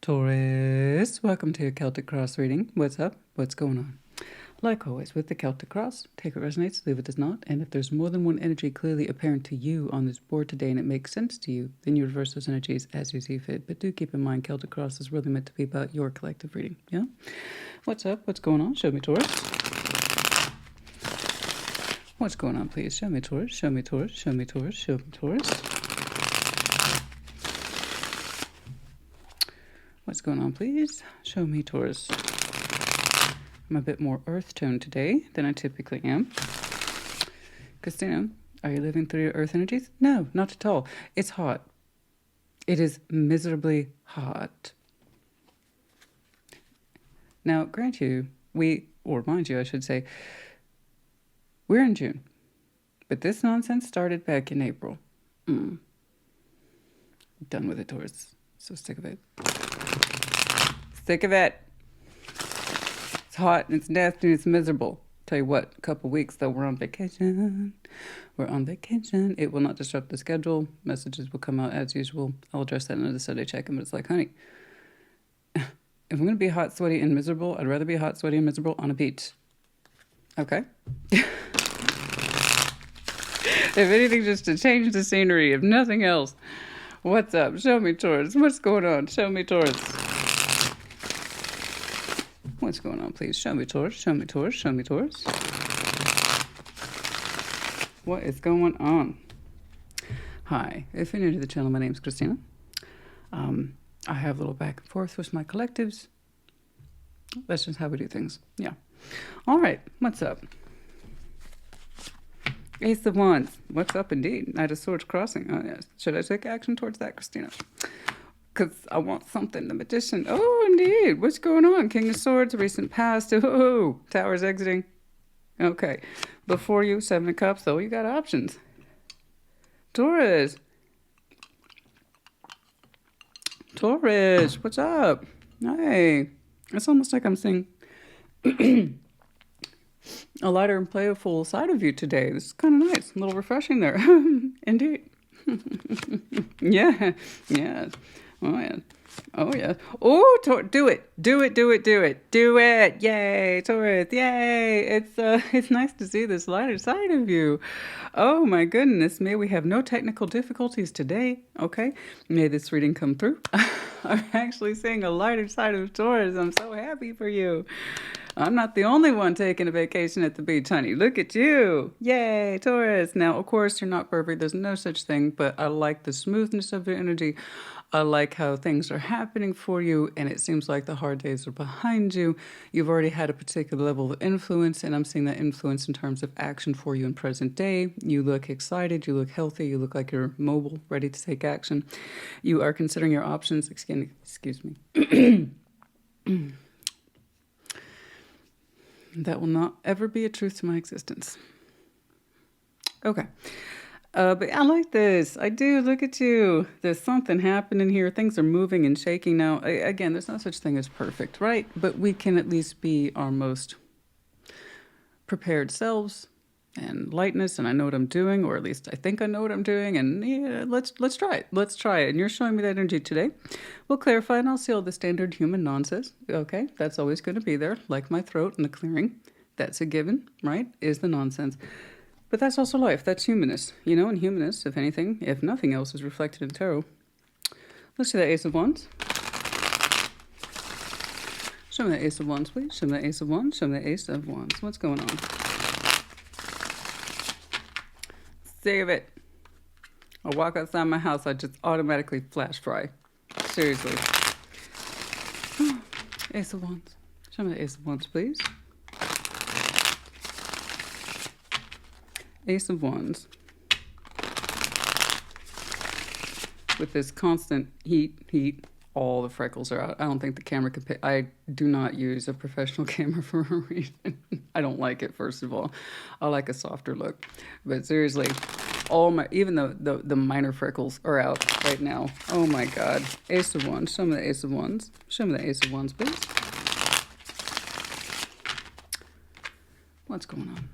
Taurus, welcome to your Celtic Cross reading. What's up? What's going on? Like always, with the Celtic Cross, take what resonates, leave what does not. And if there's more than one energy clearly apparent to you on this board today and it makes sense to you, then you reverse those energies as you see fit. But do keep in mind, Celtic Cross is really meant to be about your collective reading. Yeah? What's up? What's going on? Show me, Taurus. What's going on, please? Show me, Taurus. Show me, Taurus. Show me, Taurus. Show me, Taurus. What's going on, please? Show me, Taurus. I'm a bit more earth tone today than I typically am. Christina, are you living through your earth energies? No, not at all. It's hot. It is miserably hot. Now, grant you, mind you, I should say, we're in June. But this nonsense started back in April. Done with it, Taurus. So sick of it. Sick of it. It's hot, and it's nasty, and it's miserable. Tell you what, a couple weeks though, we're on vacation. We're on vacation. It will not disrupt the schedule. Messages will come out as usual. I'll address that in the Sunday check-in, but it's like, honey, if I'm going to be hot, sweaty, and miserable, I'd rather be hot, sweaty, and miserable on a beach. Okay? If anything, just to change the scenery, if nothing else. What's up? Show me, Taurus. What's going on? Show me, Taurus. What's going on, please? Show me, Taurus. Show me, Taurus. Show me, Taurus. What is going on? Hi. If you're new to the channel, my name's Christina. I have a little back and forth with my collectives. That's just how we do things. Yeah. All right. What's up? Ace of Wands. What's up indeed? Knight of Swords crossing. Oh, yes. Should I take action towards that, Christina? Because I want something. The Magician. Oh, indeed. What's going on? King of Swords, recent past. Oh, Towers exiting. Okay. Before you, Seven of Cups. Oh, you got options. Taurus. Taurus. What's up? Hey. It's almost like I'm seeing a lighter and playful side of you today. This is kind of nice. A little refreshing there. Indeed. Yeah. Yeah. Oh, yeah. Oh, yeah. Oh, do it. Do it. Do it. Do it. Do it. Yay, Taurus. Yay. It's nice to see this lighter side of you. Oh, my goodness. May we have no technical difficulties today. Okay. May this reading come through. I'm actually seeing a lighter side of Taurus. I'm so happy for you. I'm not the only one taking a vacation at the beach, honey. Look at you. Yay, Taurus. Now, of course, you're not perfect. There's no such thing, but I like the smoothness of your energy. I like how things are happening for you, and it seems like the hard days are behind you. You've already had a particular level of influence, and I'm seeing that influence in terms of action for you in present day. You look excited. You look healthy. You look like you're mobile, ready to take action. You are considering your options. Excuse me. That will not ever be a truth to my existence. Okay. But I like this. I do. Look at you. There's something happening here. Things are moving and shaking now. Again, there's no such thing as perfect, right? But we can at least be our most prepared selves and lightness. And I know what I'm doing, or at least I think I know what I'm doing. And yeah, let's try it. Let's try it. And you're showing me that energy today. We'll clarify and I'll see all the standard human nonsense. Okay, that's always going to be there, like my throat and the clearing. That's a given, right? Is the nonsense. But that's also life. That's humanness. You know, and humanness, if anything, if nothing else, is reflected in tarot. Let's see that Ace of Wands. Show me that Ace of Wands, please. Show me that Ace of Wands. Show me that Ace of Wands. What's going on? Save it. I walk outside my house, I just automatically flash fry. Seriously. Ace of Wands. Show me the Ace of Wands, please. Ace of Wands. With this constant heat, all the freckles are out. I don't think the camera can pick. I do not use a professional camera for a reason. I don't like it, first of all. I like a softer look. But seriously, even the minor freckles are out right now. Oh my God. Ace of Wands. Show me the Ace of Wands. Show me the Ace of Wands, please. What's going on?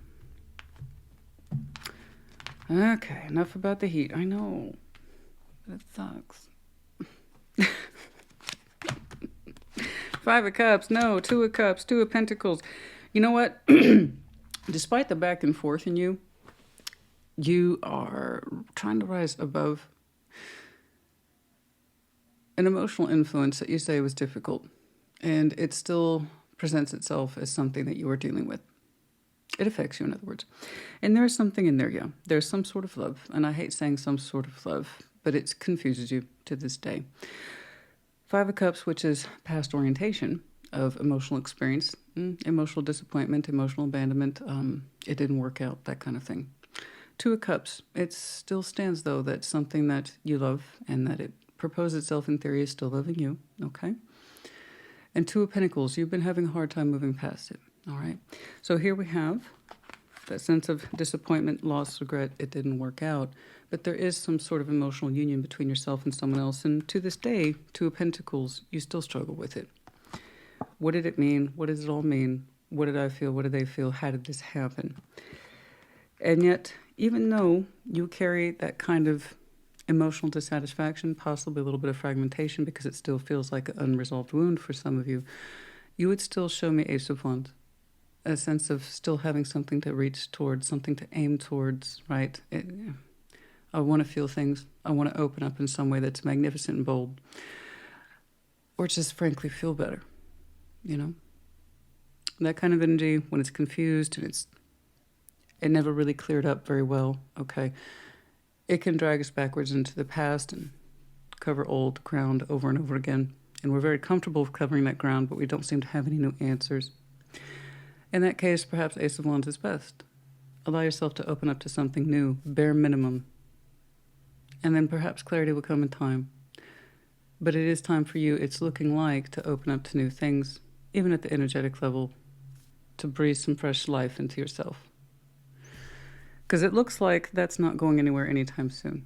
Okay, enough about the heat. I know, but it sucks. Five of Cups. No, Two of Cups, Two of Pentacles. You know what? Despite the back and forth in you, you are trying to rise above an emotional influence that you say was difficult. And it still presents itself as something that you are dealing with. It affects you, in other words. And there is something in there, yeah. There's some sort of love. And I hate saying some sort of love, but it confuses you to this day. Five of Cups, which is past orientation of emotional experience, emotional disappointment, emotional abandonment. It didn't work out, that kind of thing. Two of Cups. It still stands, though, that something that you love and that it proposed itself in theory is still loving you, okay? And Two of Pentacles. You've been having a hard time moving past it. All right, so here we have that sense of disappointment, loss, regret. It didn't work out, but there is some sort of emotional union between yourself and someone else. And to this day, Two of Pentacles, you still struggle with it. What did it mean? What does it all mean? What did I feel? What did they feel? How did this happen? And yet, even though you carry that kind of emotional dissatisfaction, possibly a little bit of fragmentation because it still feels like an unresolved wound for some of you, you would still show me Ace of Wands. A sense of still having something to reach towards, something to aim towards, right? I want to feel things. I want to open up in some way that's magnificent and bold. Or just frankly feel better, you know? That kind of energy, when it's confused and it never really cleared up very well, okay? It can drag us backwards into the past and cover old ground over and over again. And we're very comfortable with covering that ground, but we don't seem to have any new answers. In that case, perhaps Ace of Wands is best. Allow yourself to open up to something new, bare minimum. And then perhaps clarity will come in time. But it is time for you, it's looking like, to open up to new things, even at the energetic level, to breathe some fresh life into yourself. Because it looks like that's not going anywhere anytime soon.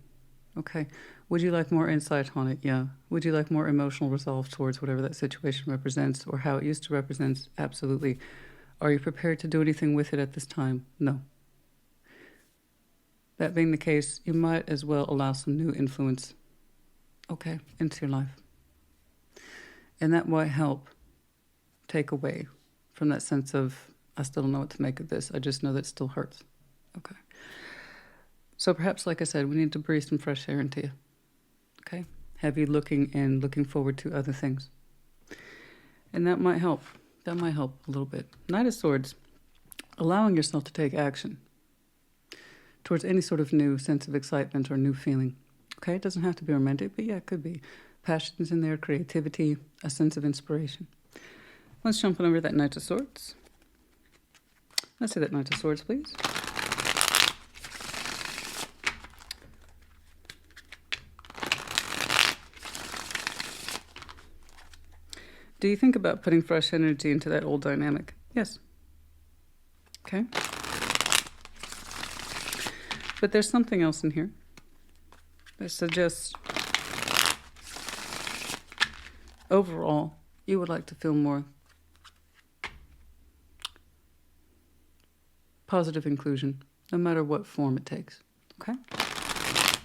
Okay. Would you like more insight on it? Yeah. Would you like more emotional resolve towards whatever that situation represents or how it used to represent? Absolutely. Are you prepared to do anything with it at this time? No. That being the case, you might as well allow some new influence, okay, into your life. And that might help take away from that sense of, I still don't know what to make of this. I just know that it still hurts. Okay. So perhaps, like I said, we need to breathe some fresh air into you. Okay? Have you looking forward to other things. And that might help. That might help a little bit. Knight of Swords, allowing yourself to take action towards any sort of new sense of excitement or new feeling. Okay, it doesn't have to be romantic, but yeah, it could be. Passions in there, creativity, a sense of inspiration. Let's jump on over that Knight of Swords. Let's see that Knight of Swords, please. Do you think about putting fresh energy into that old dynamic? Yes. Okay. But there's something else in here that suggests overall you would like to feel more positive inclusion, no matter what form it takes. Okay?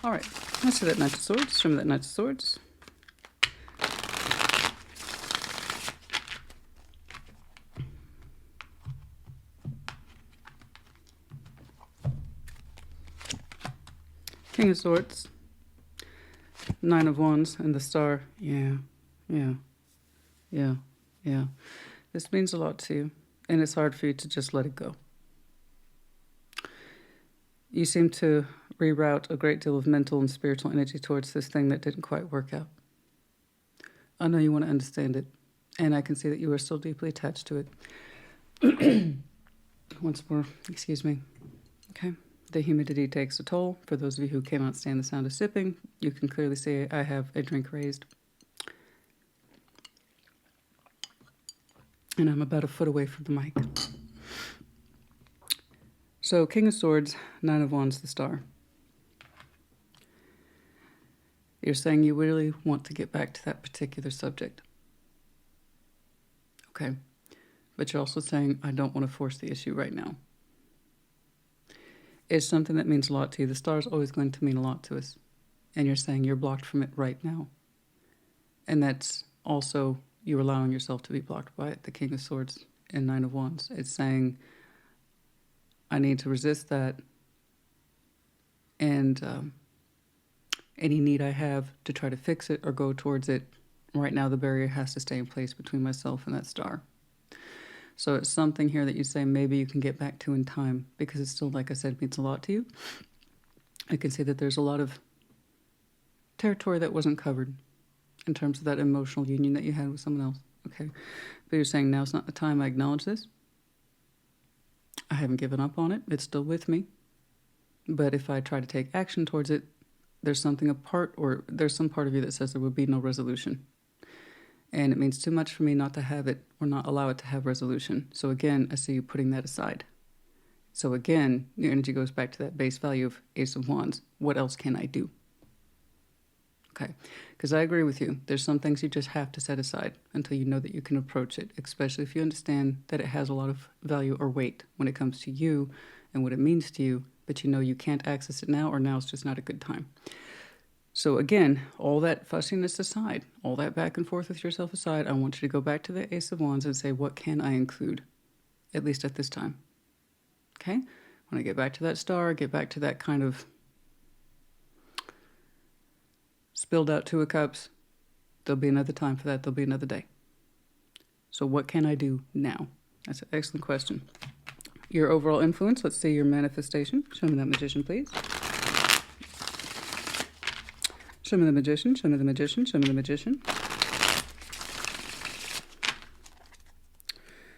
All right. Let's see that Knight of Swords. Show me that Knight of Swords. King of Swords, Nine of Wands, and the Star. Yeah. This means a lot to you, and it's hard for you to just let it go. You seem to reroute a great deal of mental and spiritual energy towards this thing that didn't quite work out. I know you want to understand it, and I can see that you are still deeply attached to it. Once more, excuse me. Okay. The humidity takes a toll. For those of you who cannot stand the sound of sipping, you can clearly see I have a drink raised. And I'm about a foot away from the mic. So, King of Swords, Nine of Wands, the Star. You're saying you really want to get back to that particular subject. Okay. But you're also saying, I don't want to force the issue right now. It's something that means a lot to you. The star is always going to mean a lot to us. And you're saying you're blocked from it right now. And that's also you're allowing yourself to be blocked by it. The King of Swords and Nine of Wands. It's saying, I need to resist that, and any need I have to try to fix it or go towards it, right now the barrier has to stay in place between myself and that star. So it's something here that you say maybe you can get back to in time, because it's still, like I said, means a lot to you. I can see that there's a lot of territory that wasn't covered in terms of that emotional union that you had with someone else. Okay. But you're saying now's not the time. I acknowledge this. I haven't given up on it. It's still with me. But if I try to take action towards it, there's something apart, or there's some part of you that says there would be no resolution. And it means too much for me not to have it, or not allow it to have resolution. So again, I see you putting that aside. So again, your energy goes back to that base value of Ace of Wands. What else can I do? Okay, because I agree with you. There's some things you just have to set aside until you know that you can approach it, especially if you understand that it has a lot of value or weight when it comes to you and what it means to you, but you know you can't access it now, or now it's just not a good time. So again, all that fussiness aside, all that back and forth with yourself aside, I want you to go back to the Ace of Wands and say, what can I include, at least at this time? Okay? When I get back to that star, get back to that kind of spilled out Two of Cups, there'll be another time for that. There'll be another day. So what can I do now? That's an excellent question. Your overall influence, let's see your manifestation. Show me that Magician, please. Show me the Magician, show me the Magician, show me the Magician.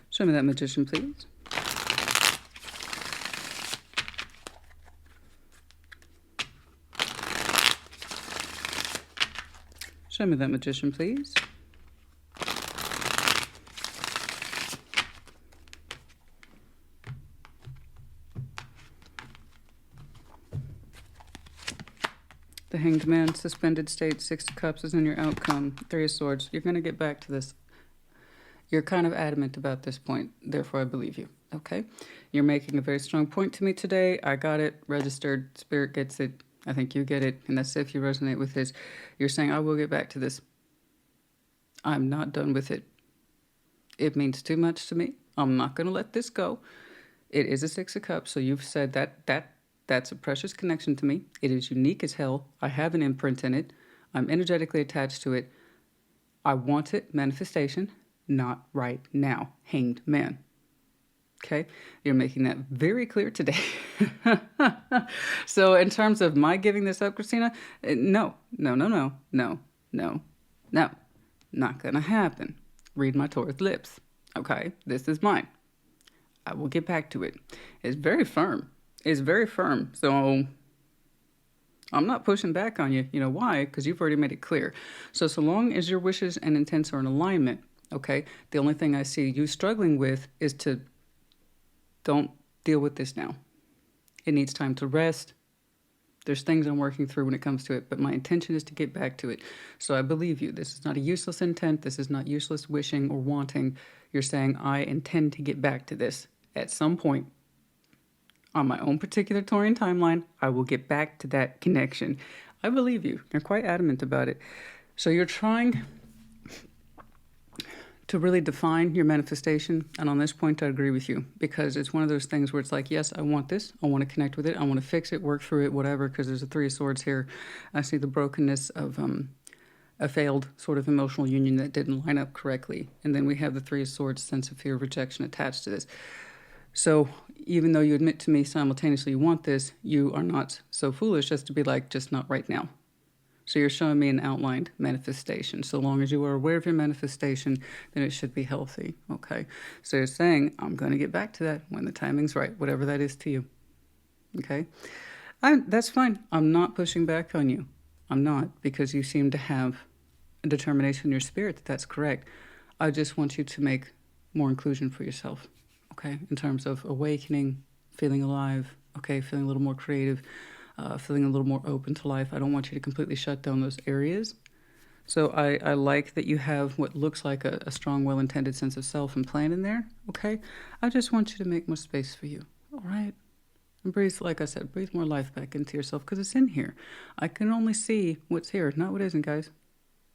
Show me that Magician, please. Show me that Magician, please. The Hanged Man, suspended state, Six of Cups is in your outcome. Three of Swords. You're going to get back to this. You're kind of adamant about this point, therefore I believe you. Okay? You're making a very strong point to me today. I got it, registered, Spirit gets it. I think you get it, and that's if you resonate with this. You're saying, I will get back to this. I'm not done with it. It means too much to me. I'm not going to let this go. It is a Six of Cups, so you've said that's a precious connection to me. It is unique as hell. I have an imprint in it. I'm energetically attached to it. I want it, manifestation, not right now. Hanged Man. Okay? You're making that very clear today. So in terms of my giving this up, Christina, no. Not gonna happen. Read my Taurus lips. Okay? This is mine. I will get back to it. It's very firm. It's very firm. So I'm not pushing back on you. You know why? Because you've already made it clear. So long as your wishes and intents are in alignment, okay, the only thing I see you struggling with is to don't deal with this now. It needs time to rest. There's things I'm working through when it comes to it, but my intention is to get back to it. So I believe you. This is not a useless intent. This is not useless wishing or wanting. You're saying, I intend to get back to this at some point. On my own particular Taurian timeline, I will get back to that connection. I believe you. You're quite adamant about it. So you're trying to really define your manifestation. And on this point, I agree with you, because it's one of those things where it's like, yes, I want this. I want to connect with it. I want to fix it, work through it, whatever, because there's a Three of Swords here. I see the brokenness of a failed sort of emotional union that didn't line up correctly. And then we have the Three of Swords, sense of fear of rejection attached to this. So even though you admit to me simultaneously you want this, you are not so foolish as to be like, just not right now. So you're showing me an outlined manifestation. So long as you are aware of your manifestation, then it should be healthy. Okay. So you're saying, I'm going to get back to that when the timing's right, whatever that is to you. Okay. That's fine. I'm not pushing back on you. I'm not, because you seem to have a determination in your spirit that that's correct. I just want you to make more inclusion for yourself. Okay, in terms of awakening, feeling alive, okay, feeling a little more creative, feeling a little more open to life. I don't want you to completely shut down those areas. So I like that you have what looks like a strong, well-intended sense of self and plan in there, okay? I just want you to make more space for you, all right? And breathe, like I said, breathe more life back into yourself, because it's in here. I can only see what's here, not what isn't, guys,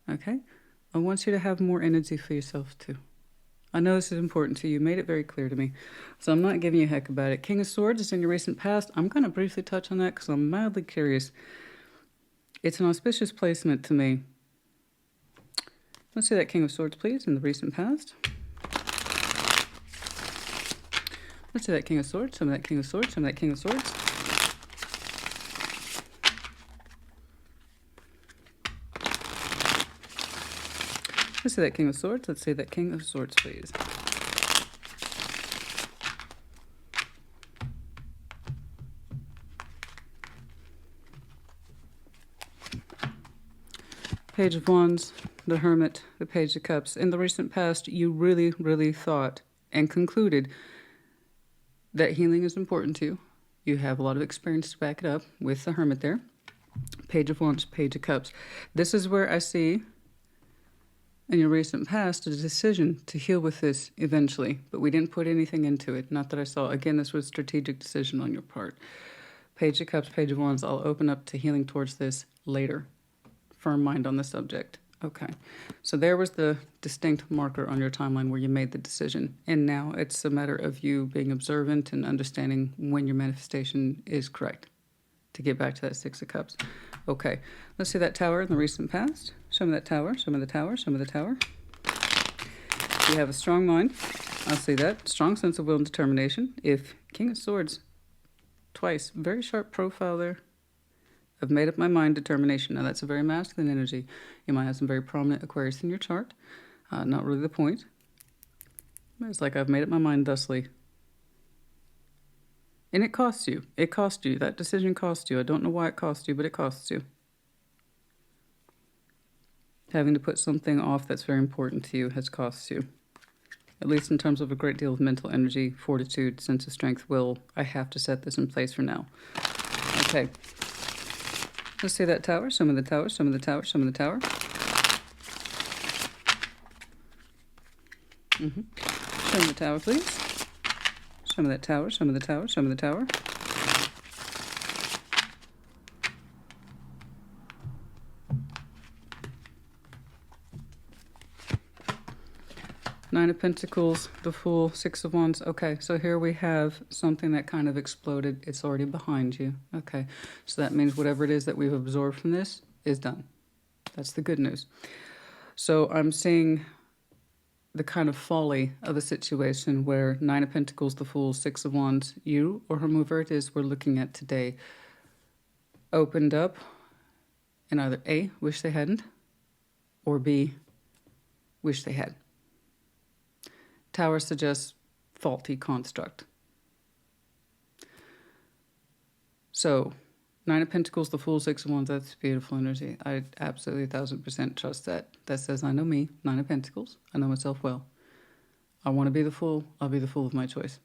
okay? I want you to have more energy for yourself too. I know this is important to you. You made it very clear to me. So I'm not giving you a heck about it. King of Swords is in your recent past. I'm going to briefly touch on that because I'm mildly curious. It's an auspicious placement to me. Let's see that King of Swords, please, in the recent past. Let's see that King of Swords, some of that King of Swords, some of that King of Swords. Let's see that King of Swords. Let's see that King of Swords, please. Page of Wands, the Hermit, the Page of Cups. In the recent past, you really, really thought and concluded that healing is important to you. You have a lot of experience to back it up with the Hermit there. Page of Wands, Page of Cups. This is where I see in your recent past a decision to heal with this eventually, but we didn't put anything into it. Not that I saw. Again, this was a strategic decision on your part. Page of Cups, Page of Wands. I'll open up to healing towards this later. Firm mind on the subject. Okay, so there was the distinct marker on your timeline where you made the decision, and now it's a matter of you being observant and understanding when your manifestation is correct to get back to that Six of Cups. Okay, let's see that Tower in the recent past. Show me that Tower, show me the Tower, show me the Tower. You have a strong mind. I'll see that. Strong sense of will and determination. If King of Swords, twice, very sharp profile there. I've made up my mind, determination. Now that's a very masculine energy. You might have some very prominent Aquarius in your chart. Not really the point. It's like I've made up my mind thusly. And it costs you. It cost you. That decision cost you. I don't know why it cost you, but it costs you. Having to put something off that's very important to you has cost you. At least in terms of a great deal of mental energy, fortitude, sense of strength, will. I have to set this in place for now. Okay. Let's see that Tower. Some of the Tower, some of the Tower, some of the Tower. Show me the Tower, please. Some of that Tower, some of the Tower, some of the Tower. Nine of Pentacles, the Fool, Six of Wands. Okay, so here we have something that kind of exploded. It's already behind you. Okay, so that means whatever it is that we've absorbed from this is done. That's the good news. So I'm seeing the kind of folly of a situation where Nine of Pentacles, the Fool, Six of Wands, you or whomever it is we're looking at today, opened up and either A, wish they hadn't, or B, wish they had. Tower suggests faulty construct. So, Nine of Pentacles, the Fool, Six of Wands, that's beautiful energy. I absolutely 1000% trust that. That says I know me, Nine of Pentacles. I know myself well. I want to be the Fool. I'll be the Fool of my choice.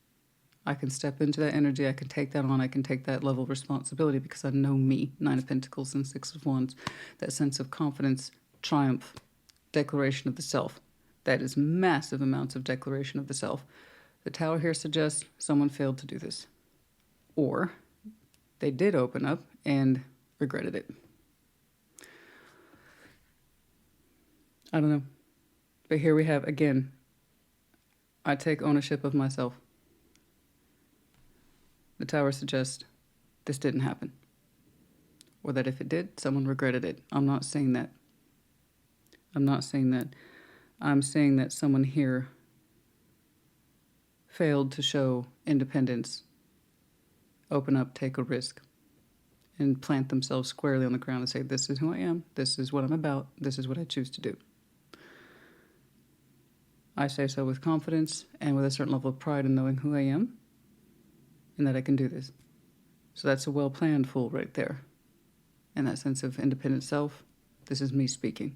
I can step into that energy. I can take that on. I can take that level of responsibility because I know me, Nine of Pentacles and Six of Wands. That sense of confidence, triumph, declaration of the self. That is massive amounts of declaration of the self. The Tower here suggests someone failed to do this. Or they did open up and regretted it. I don't know. But here we have, again, I take ownership of myself. The Tower suggests this didn't happen. Or that if it did, someone regretted it. I'm not saying that. I'm not saying that. I'm saying that someone here failed to show independence, open up, take a risk, and plant themselves squarely on the ground and say, this is who I am, this is what I'm about, this is what I choose to do. I say so with confidence and with a certain level of pride in knowing who I am and that I can do this. So that's a well-planned Fool right there. And that sense of independent self, this is me speaking.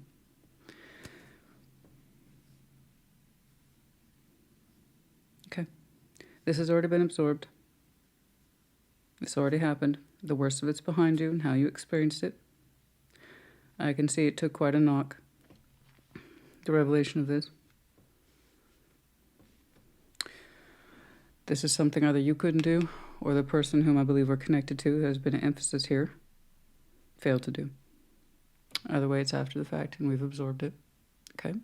Okay. This has already been absorbed. This already happened. The worst of it's behind you and how you experienced it. I can see it took quite a knock, the revelation of this. This is something either you couldn't do or the person whom I believe we're connected to, has been an emphasis here, failed to do. Either way, it's after the fact and we've absorbed it. Okay.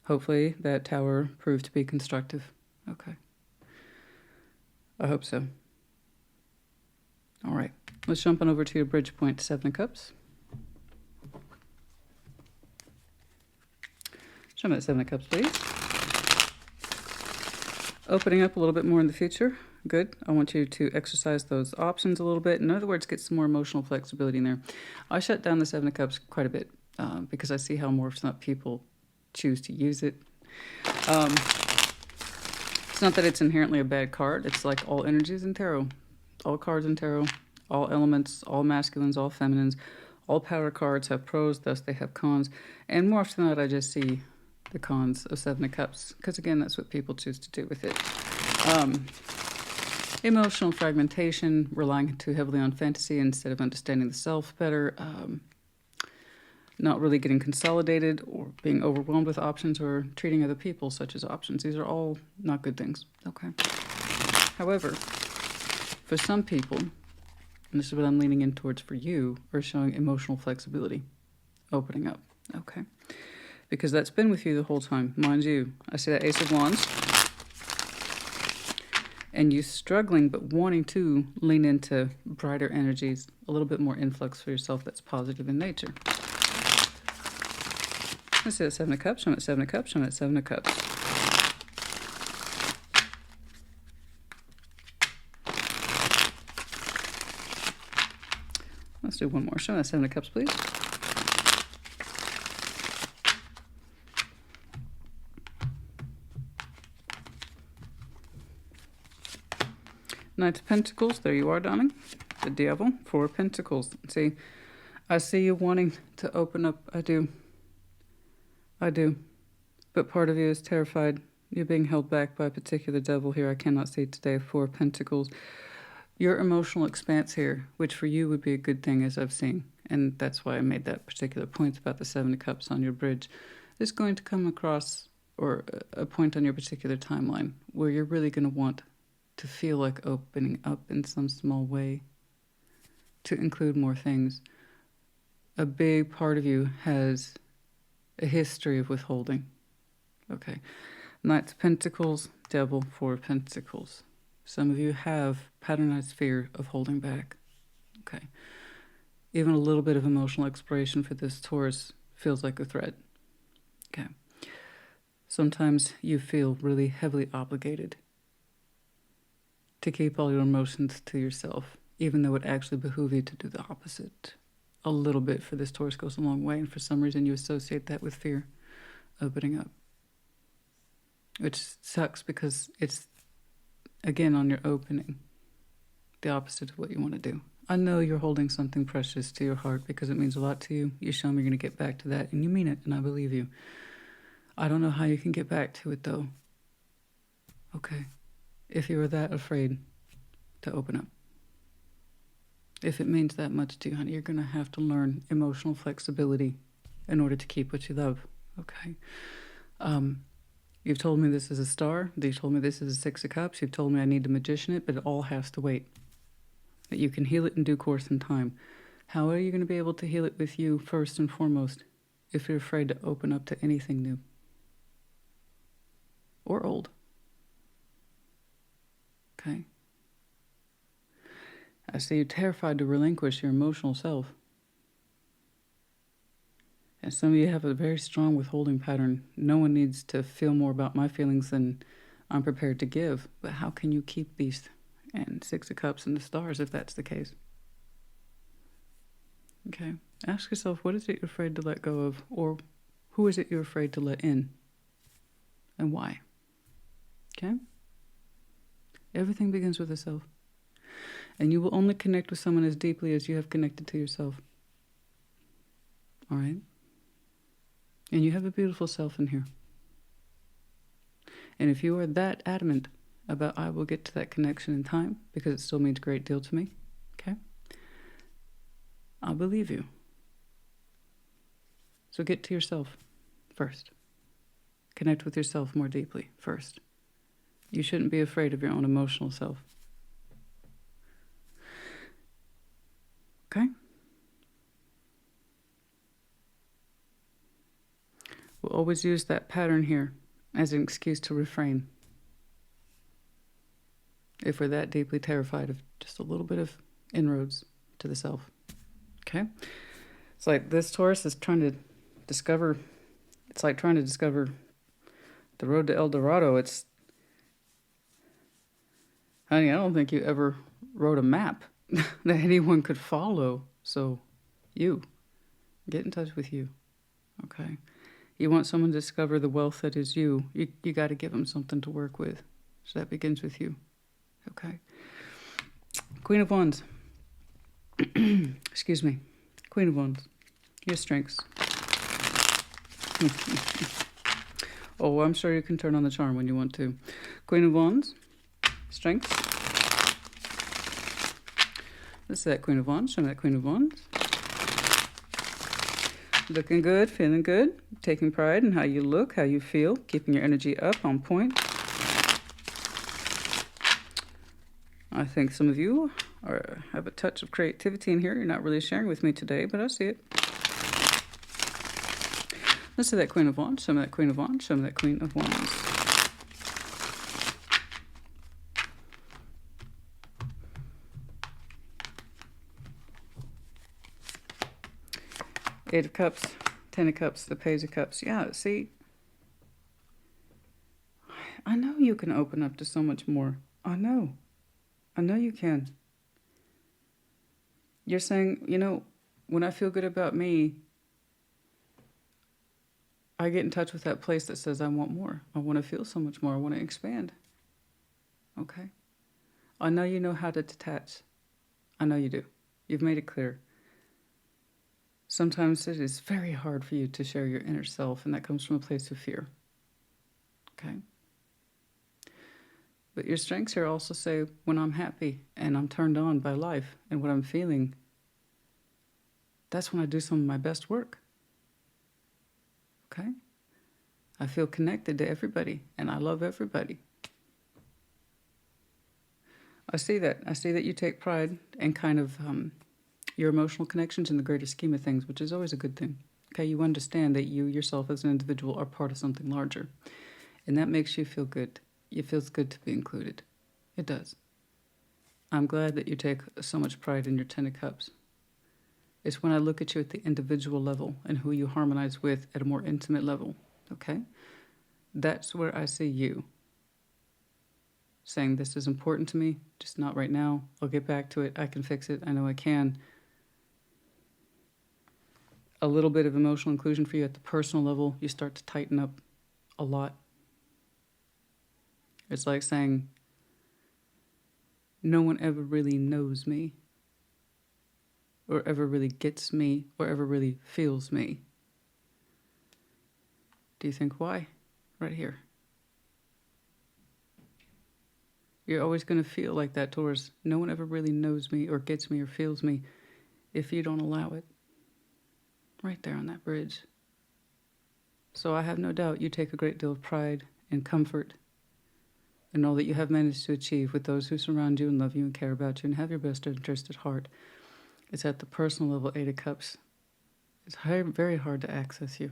Hopefully that tower proved to be constructive. Okay. I hope so. All right. Let's jump on over to your bridge point, Seven of Cups. Show me that Seven of Cups, please. Opening up a little bit more in the future. Good. I want you to exercise those options a little bit. In other words, get some more emotional flexibility in there. I shut down the Seven of Cups quite a bit because I see how more often not people choose to use it. It's not that it's inherently a bad card. It's like all energies in tarot. All cards in tarot, all elements, all masculines, all feminines, all power cards have pros, thus they have cons. And more often than not, I just see the cons of Seven of Cups, because again, that's what people choose to do with it. Emotional fragmentation, relying too heavily on fantasy instead of understanding the self better, not really getting consolidated or being overwhelmed with options or treating other people such as options. These are all not good things. Okay. However, for some people, and this is what I'm leaning in towards for you, are showing emotional flexibility, opening up. Okay. Because that's been with you the whole time. Mind you, I see that Ace of Wands. And you struggling but wanting to lean into brighter energies, a little bit more influx for yourself that's positive in nature. Let's see that Seven of Cups, show me that Seven of Cups, show me that Seven of Cups. Let's do one more. Show me that Seven of Cups, please. Knight of Pentacles, there you are, darling. The Devil, Four of Pentacles. See, I see you wanting to open up. I do. But part of you is terrified. You're being held back by a particular devil here. I cannot see today. Four of Pentacles. Your emotional expanse here, which for you would be a good thing as I've seen, and that's why I made that particular point about the Seven of Cups on your bridge, is going to come across, or a point on your particular timeline, where you're really going to want to feel like opening up in some small way to include more things. A big part of you has a history of withholding. Okay. Knight of Pentacles, Devil, Four of Pentacles. Some of you have patternized fear of holding back. Okay. Even a little bit of emotional exploration for this Taurus feels like a threat. Okay. Sometimes you feel really heavily obligated to keep all your emotions to yourself, even though it actually behooves you to do the opposite. A little bit for this Taurus goes a long way, and for some reason you associate that with fear opening up. Which sucks because it's, again, on your opening, the opposite of what you want to do. I know you're holding something precious to your heart because it means a lot to you. You show me you're going to get back to that, and you mean it, and I believe you. I don't know how you can get back to it, though. Okay. If you are that afraid to open up. If it means that much to you, honey, you're going to have to learn emotional flexibility in order to keep what you love. Okay. You've told me this is a star. You've told me this is a Six of Cups. You've told me I need to magician it, but it all has to wait. That you can heal it in due course and time. How are you going to be able to heal it with you first and foremost if you're afraid to open up to anything new? Or old? Okay. I see you're terrified to relinquish your emotional self. And some of you have a very strong withholding pattern. No one needs to feel more about my feelings than I'm prepared to give. But how can you keep these? And Six of Cups and the stars if that's the case. Okay. Ask yourself, what is it you're afraid to let go of? Or who is it you're afraid to let in? And why? Okay? Everything begins with the self. And you will only connect with someone as deeply as you have connected to yourself. All right? And you have a beautiful self in here. And if you are that adamant about I will get to that connection in time, because it still means a great deal to me, okay? I believe you. So get to yourself first. Connect with yourself more deeply first. You shouldn't be afraid of your own emotional self. Okay? We'll always use that pattern here as an excuse to refrain. If we're that deeply terrified of just a little bit of inroads to the self. Okay? It's like this Taurus is trying to discover, it's like trying to discover the road to El Dorado. It's, honey, I don't think you ever wrote a map that anyone could follow. So you, get in touch with you. Okay? You want someone to discover the wealth that is you. You got to give them something to work with. So that begins with you. Okay. Queen of Wands. Excuse me. Queen of Wands. Your strengths. Oh, I'm sure you can turn on the charm when you want to. Queen of Wands. Strengths. Let's see that Queen of Wands. Show me that Queen of Wands. Looking good, feeling good, taking pride in how you look, how you feel, keeping your energy up, on point. I think some of you have a touch of creativity in here. You're not really sharing with me today, but I see it. Let's see that Queen of Wands. Show me that Queen of Wands. Show me that Queen of Wands. Eight of Cups, Ten of Cups, the Page of Cups. Yeah, see, I know you can open up to so much more. I know you can. You're saying, you know, when I feel good about me, I get in touch with that place that says I want more. I want to feel so much more. I want to expand. Okay? I know you know how to detach. I know you do. You've made it clear. Sometimes it is very hard for you to share your inner self, and that comes from a place of fear. Okay? But your strengths here also say, when I'm happy and I'm turned on by life and what I'm feeling, that's when I do some of my best work. Okay? I feel connected to everybody, and I love everybody. I see that. I see that you take pride in kind of your emotional connections in the greater scheme of things, which is always a good thing. Okay, you understand that you yourself as an individual are part of something larger. And that makes you feel good. It feels good to be included. It does. I'm glad that you take so much pride in your Ten of Cups. It's when I look at you at the individual level and who you harmonize with at a more intimate level. Okay? That's where I see you. Saying this is important to me, just not right now. I'll get back to it. I can fix it. I know I can. A little bit of emotional inclusion for you at the personal level. You start to tighten up a lot. It's like saying, no one ever really knows me, or ever really gets me, or ever really feels me. Do you think why? Right here. You're always going to feel like that, Taurus. No one ever really knows me or gets me or feels me if you don't allow it. Right there on that bridge. So I have no doubt you take a great deal of pride and comfort in all that you have managed to achieve with those who surround you and love you and care about you and have your best interest at heart. It's at the personal level, Eight of Cups. It's very hard to access you.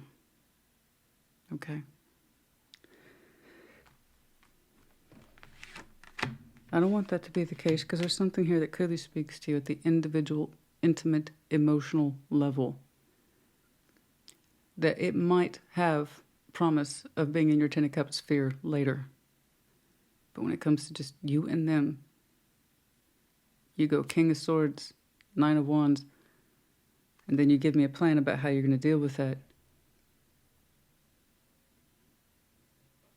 Okay? I don't want that to be the case because there's something here that clearly speaks to you at the individual, intimate, emotional level. That it might have promise of being in your Ten of Cups sphere later. But when it comes to just you and them, you go King of Swords, Nine of Wands, and then you give me a plan about how you're going to deal with that.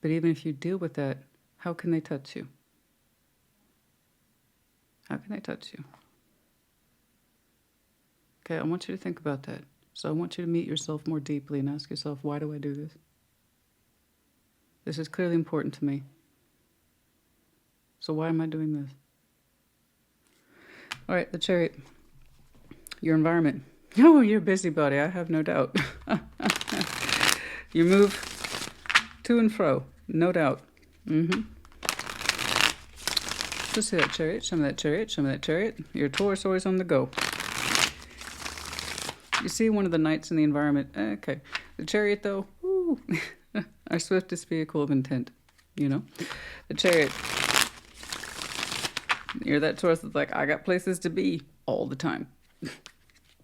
But even if you deal with that, how can they touch you? How can they touch you? Okay, I want you to think about that. So I want you to meet yourself more deeply and ask yourself, why do I do this? This is clearly important to me. So why am I doing this? All right, the Chariot. Your environment. Oh, you're a busybody, I have no doubt. You move to and fro, no doubt. Just see that Chariot, show me that Chariot, show me that Chariot. You're a Taurus, always on the go. You see one of the knights in the environment. Okay. The Chariot, though, ooh, Woo! Our swiftest vehicle of intent, you know? The Chariot. You're that Taurus that's like, I got places to be all the time.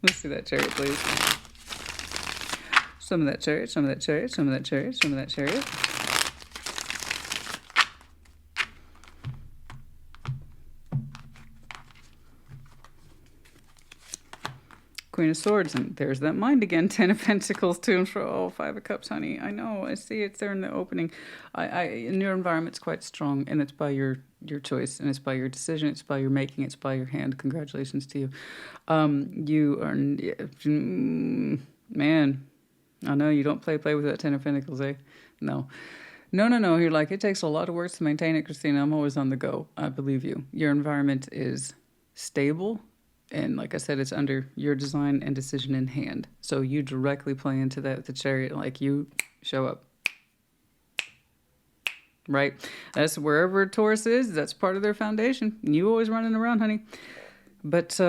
Let's see that Chariot, please. Some of that Chariot, some of that Chariot, some of that Chariot, some of that Chariot. Queen of Swords, and there's that mind again. 10 of Pentacles, to and fro. Oh, 5 of Cups, honey. I know. I see it's there in the opening. In your environment's quite strong, and it's by your choice, and it's by your decision. It's by your making. It's by your hand. Congratulations to you. You are, man. I know you don't play with that 10 of Pentacles, eh? No. No. You're like, it takes a lot of work to maintain it, Christina. I'm always on the go. I believe you. Your environment is stable. And like I said, it's under your design and decision in hand. So you directly play into that with the Chariot, like you show up. Right? That's wherever Taurus is, that's part of their foundation. You always running around, honey. But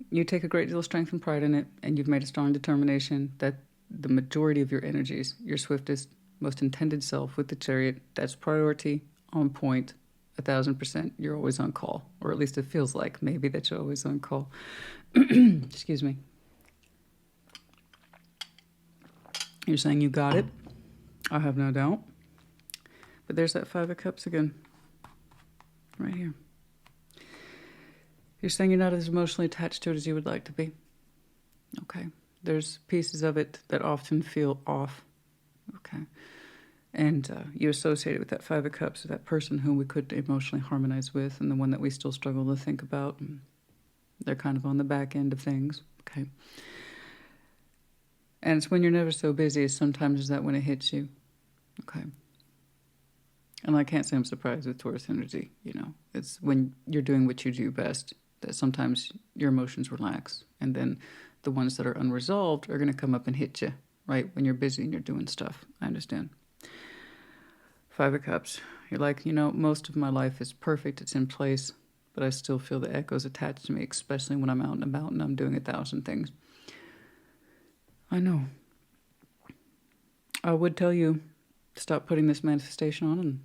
you take a great deal of strength and pride in it, and you've made a strong determination that the majority of your energies, your swiftest, most intended self with the Chariot, that's priority, on point. 1,000%, you're always on call, or at least it feels like maybe that you're always on call. Excuse me. You're saying you got it. I have no doubt. But there's that 5 of Cups again, right here. You're saying you're not as emotionally attached to it as you would like to be. Okay. There's pieces of it that often feel off. Okay. And you associate it with that 5 of Cups, with that person whom we could emotionally harmonize with, and the one that we still struggle to think about. And they're kind of on the back end of things. Okay. And it's when you're never so busy, sometimes is that when it hits you. Okay. And I can't say I'm surprised with Taurus energy, you know. It's when you're doing what you do best that sometimes your emotions relax. And then the ones that are unresolved are going to come up and hit you, right? When you're busy and you're doing stuff. I understand. 5 of Cups. You're like, you know, most of my life is perfect. It's in place. But I still feel the echoes attached to me, especially when I'm out and about and I'm doing 1,000 things. I know. I would tell you, stop putting this manifestation on and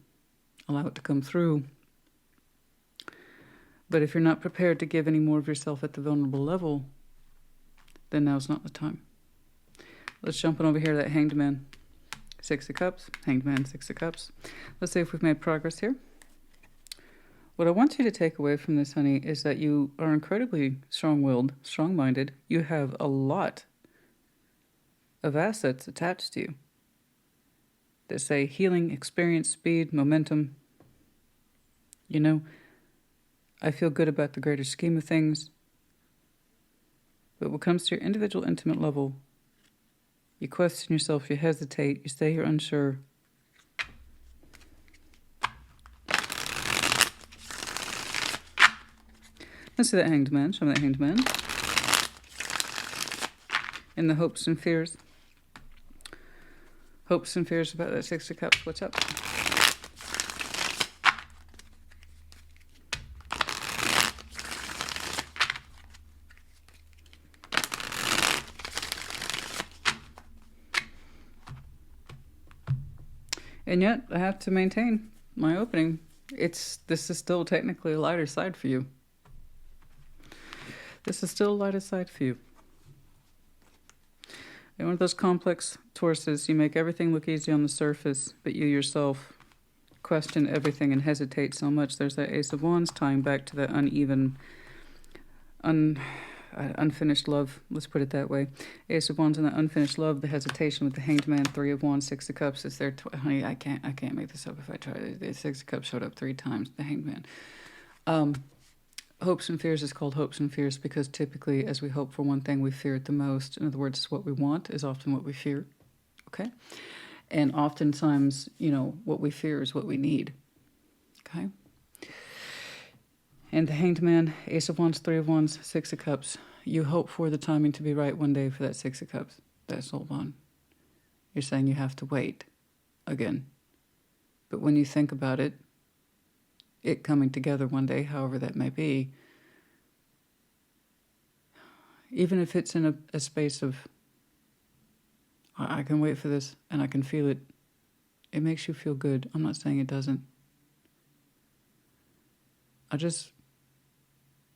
allow it to come through. But if you're not prepared to give any more of yourself at the vulnerable level, then now's not the time. Let's jump on over here to that Hanged Man. 6 of Cups, Hanged Man, 6 of Cups. Let's see if we've made progress here. What I want you to take away from this, honey, is that you are incredibly strong-willed, strong-minded. You have a lot of assets attached to you that say healing, experience, speed, momentum. You know, I feel good about the greater scheme of things. But when it comes to your individual intimate level, you question yourself, you hesitate, you say you're unsure. Let's see that Hanged Man. Show me that Hanged Man. In the hopes and fears. Hopes and fears about that 6 of Cups. What's up? And yet, I have to maintain my opening. This is still technically a lighter side for you. This is still a lighter side for you. You're one of those complex Tauruses. You make everything look easy on the surface, but you yourself question everything and hesitate so much. There's that Ace of Wands tying back to that uneven, unfinished love. Let's put it that way. Ace of Wands and that unfinished love, the hesitation with the Hanged Man, 3 of Wands, 6 of Cups. Is there? Honey, I can't make this up if I try. The 6 of Cups showed up 3 times. The Hanged Man. Hopes and fears is called hopes and fears because typically, as we hope for one thing, we fear it the most. In other words, what we want is often what we fear. Okay, and oftentimes, you know, what we fear is what we need. Okay. And the Hanged Man, Ace of Wands, 3 of Wands, 6 of Cups. You hope for the timing to be right one day for that 6 of Cups. That's hold on. You're saying you have to wait again. But when you think about it, it coming together one day, however that may be, even if it's in a space of I can wait for this, and I can feel it. It makes you feel good. I'm not saying it doesn't.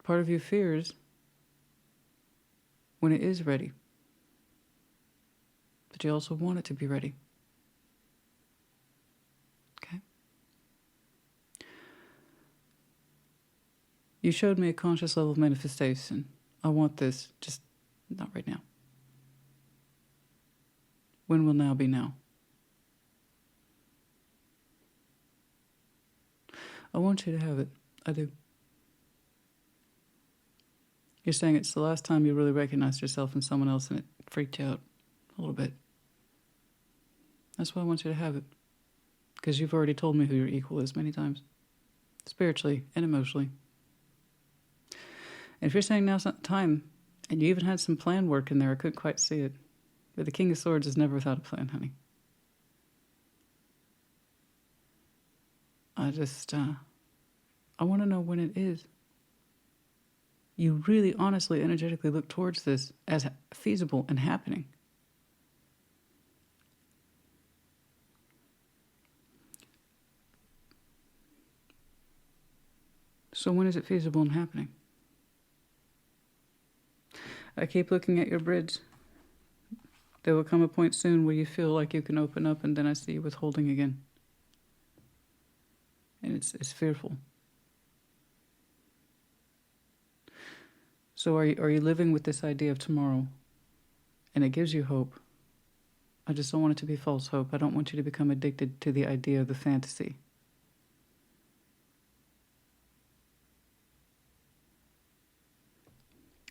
Part of you fears when it is ready. But you also want it to be ready. Okay? You showed me a conscious level of manifestation. I want this, just not right now. When will now be now? I want you to have it. I do. You're saying it's the last time you really recognized yourself in someone else and it freaked you out a little bit. That's why I want you to have it. Because you've already told me who your equal is many times. Spiritually and emotionally. And if you're saying now's not the time, and you even had some plan work in there, I couldn't quite see it. But the King of Swords is never without a plan, honey. I want to know when it is. You really, honestly, energetically look towards this as feasible and happening. So when is it feasible and happening? I keep looking at your bridge. There will come a point soon where you feel like you can open up, and then I see you withholding again. And it's fearful. So are you living with this idea of tomorrow? And it gives you hope. I just don't want it to be false hope. I don't want you to become addicted to the idea of the fantasy.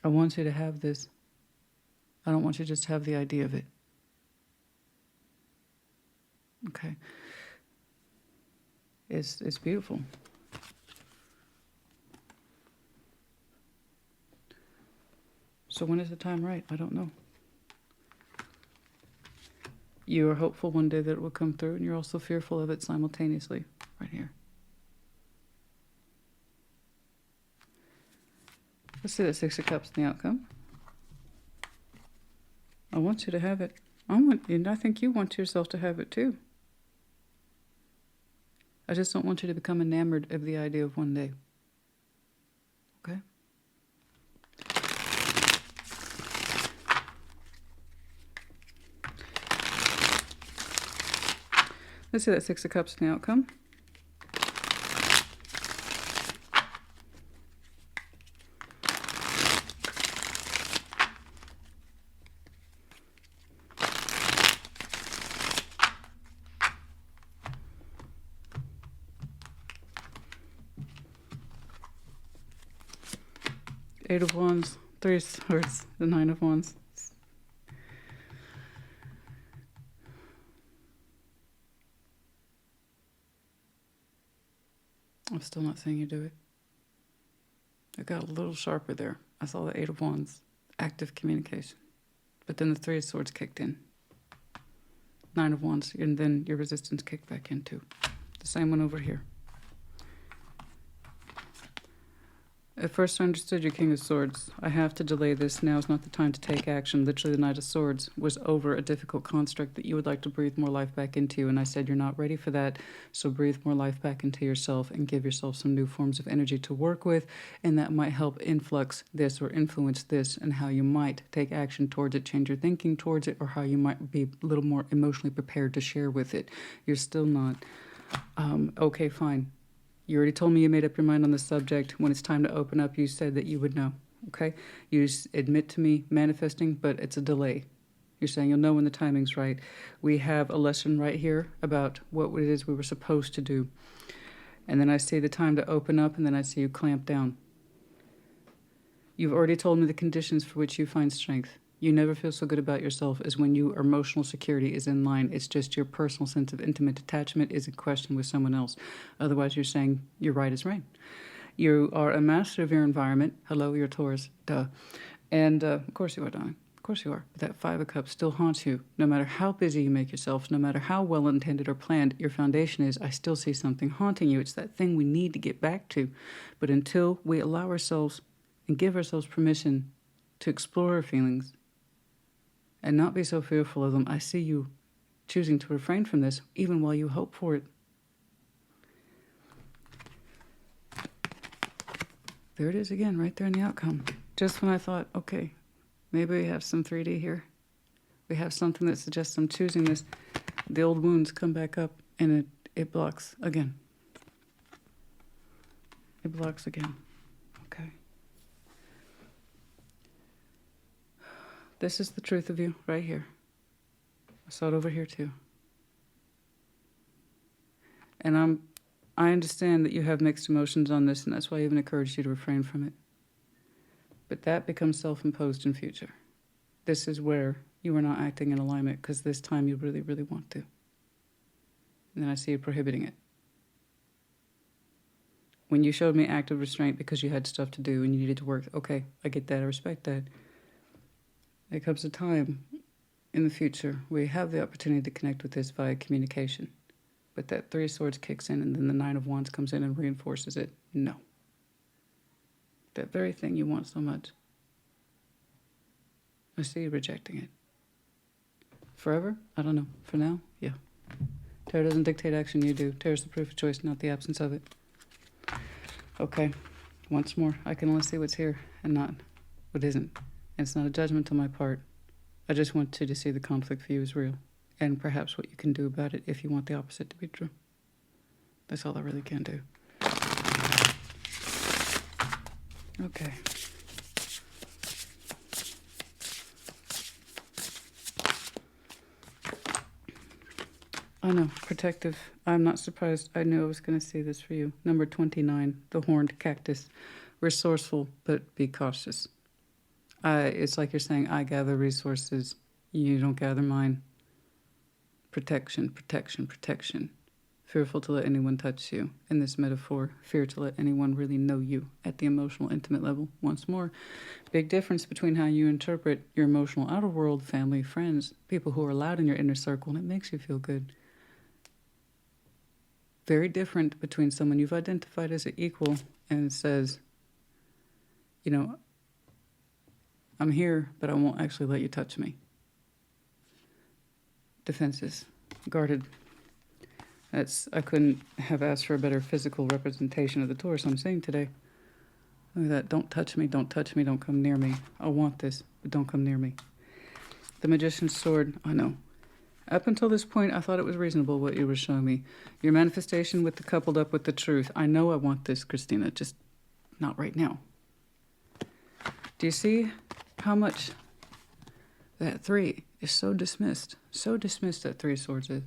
I want you to have this. I don't want you to just have the idea of it. Okay. It's beautiful. So when is the time right? I don't know. You are hopeful one day that it will come through, and you're also fearful of it simultaneously, right here. Let's see that Six of Cups in the outcome. I want you to have it. And I think you want yourself to have it too. I just don't want you to become enamored of the idea of one day. Okay? Let's see that Six of Cups in the outcome. Eight of Wands, Three of Swords, the Nine of Wands. I'm still not seeing you do it. It got a little sharper there. I saw the Eight of Wands, active communication. But then the Three of Swords kicked in. Nine of Wands, and then your resistance kicked back in too. The same one over here. At first I understood your King of Swords. I have to delay this. Now is not the time to take action. Literally, the Knight of Swords was over a difficult construct that you would like to breathe more life back into. And I said, you're not ready for that. So breathe more life back into yourself and give yourself some new forms of energy to work with. And that might help influx this or influence this and how you might take action towards it, change your thinking towards it, or how you might be a little more emotionally prepared to share with it. You're still not. Okay, fine. You already told me you made up your mind on the subject. When it's time to open up, you said that you would know, okay? You admit to me manifesting, but it's a delay. You're saying you'll know when the timing's right. We have a lesson right here about what it is we were supposed to do. And then I see the time to open up, and then I see you clamp down. You've already told me the conditions for which you find strength. You never feel so good about yourself as when your emotional security is in line. It's just your personal sense of intimate attachment is in question with someone else. Otherwise, you're saying you're right as rain. You are a master of your environment. Hello, you're Taurus. Duh. And of course you are, darling. Of course you are. But that Five of Cups still haunts you. No matter how busy you make yourself, no matter how well intended or planned your foundation is, I still see something haunting you. It's that thing we need to get back to. But until we allow ourselves and give ourselves permission to explore our feelings, and not be so fearful of them. I see you choosing to refrain from this even while you hope for it. There it is again, right there in the outcome. Just when I thought, okay, maybe we have some 3D here. We have something that suggests I'm choosing this. The old wounds come back up and it blocks again. It blocks again. Okay. This is the truth of you right here. I saw it over here too. And I understand that you have mixed emotions on this, and that's why I even encouraged you to refrain from it. But that becomes self-imposed in future. This is where you are not acting in alignment because this time you really, really want to. And then I see you prohibiting it. When you showed me active restraint because you had stuff to do and you needed to work, okay, I get that, I respect that. There comes a time in the future where you have the opportunity to connect with this via communication. But that 3 of Swords kicks in and then the 9 of Wands comes in and reinforces it. No. That very thing you want so much. I see you rejecting it. Forever? I don't know. For now? Yeah. Tarot doesn't dictate action, you do. Tarot's the proof of choice, not the absence of it. Okay. Once more, I can only see what's here and not what isn't. And it's not a judgment on my part. I just want you to see the conflict for you is real. And perhaps what you can do about it if you want the opposite to be true. That's all I really can do. Okay. I know, protective. I'm not surprised. I knew I was going to see this for you. Number 29, the horned cactus. Resourceful, but be cautious. It's like you're saying, I gather resources. You don't gather mine. Protection, protection, protection. Fearful to let anyone touch you. In this metaphor, fear to let anyone really know you at the emotional, intimate level. Once more, big difference between how you interpret your emotional outer world, family, friends, people who are allowed in your inner circle, and it makes you feel good. Very different between someone you've identified as an equal and says, you know, I'm here, but I won't actually let you touch me. Defenses, guarded. I couldn't have asked for a better physical representation of the Taurus I'm seeing today. Look at that. Don't touch me, don't touch me, don't come near me. I want this, but don't come near me. The Magician's Sword, I know. Up until this point, I thought it was reasonable what you were showing me. Your manifestation with the coupled up with the truth. I know I want this, Christina, just not right now. Do you see how much that 3 is so dismissed? So dismissed that 3 of Swords is.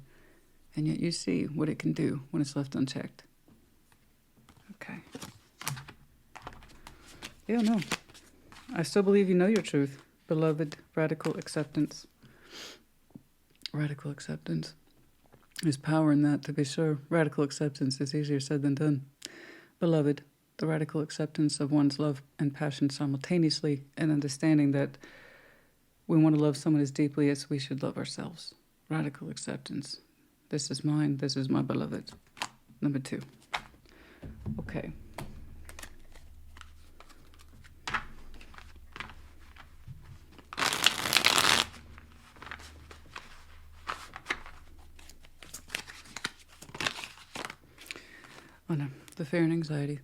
And yet you see what it can do when it's left unchecked. Okay. Yeah, no. I still believe you know your truth. Beloved, radical acceptance. Radical acceptance. There's power in that, to be sure. Radical acceptance is easier said than done. Beloved, the radical acceptance of one's love and passion simultaneously, and understanding that we want to love someone as deeply as we should love ourselves. Radical acceptance. This is mine. This is my beloved. Number 2. Okay. Oh no, the fear and anxiety.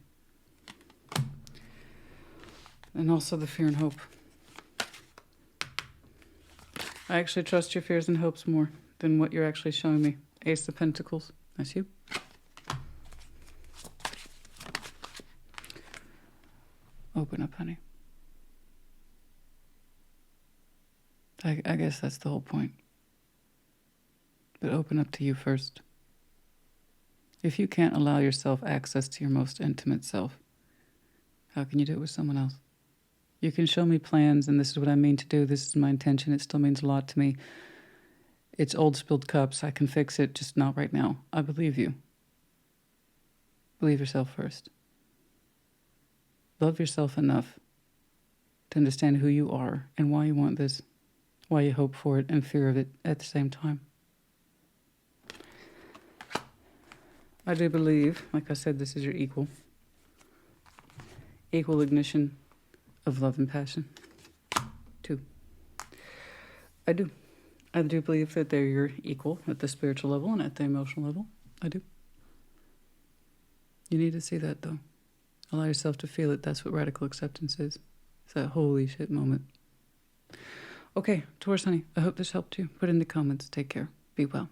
And also the fear and hope. I actually trust your fears and hopes more than what you're actually showing me. Ace of Pentacles. That's you. Open up, honey. I guess that's the whole point. But open up to you first. If you can't allow yourself access to your most intimate self, how can you do it with someone else? You can show me plans, and this is what I mean to do. This is my intention. It still means a lot to me. It's old spilled cups. I can fix it, just not right now. I believe you. Believe yourself first. Love yourself enough to understand who you are and why you want this, why you hope for it and fear of it at the same time. I do believe, like I said, this is your equal. Equal ignition of love and passion. 2. I do. I do believe that they're your equal at the spiritual level and at the emotional level. I do. You need to see that, though. Allow yourself to feel it. That's what radical acceptance is. It's that holy shit moment. Okay, Taurus, honey, I hope this helped you. Put in the comments. Take care. Be well.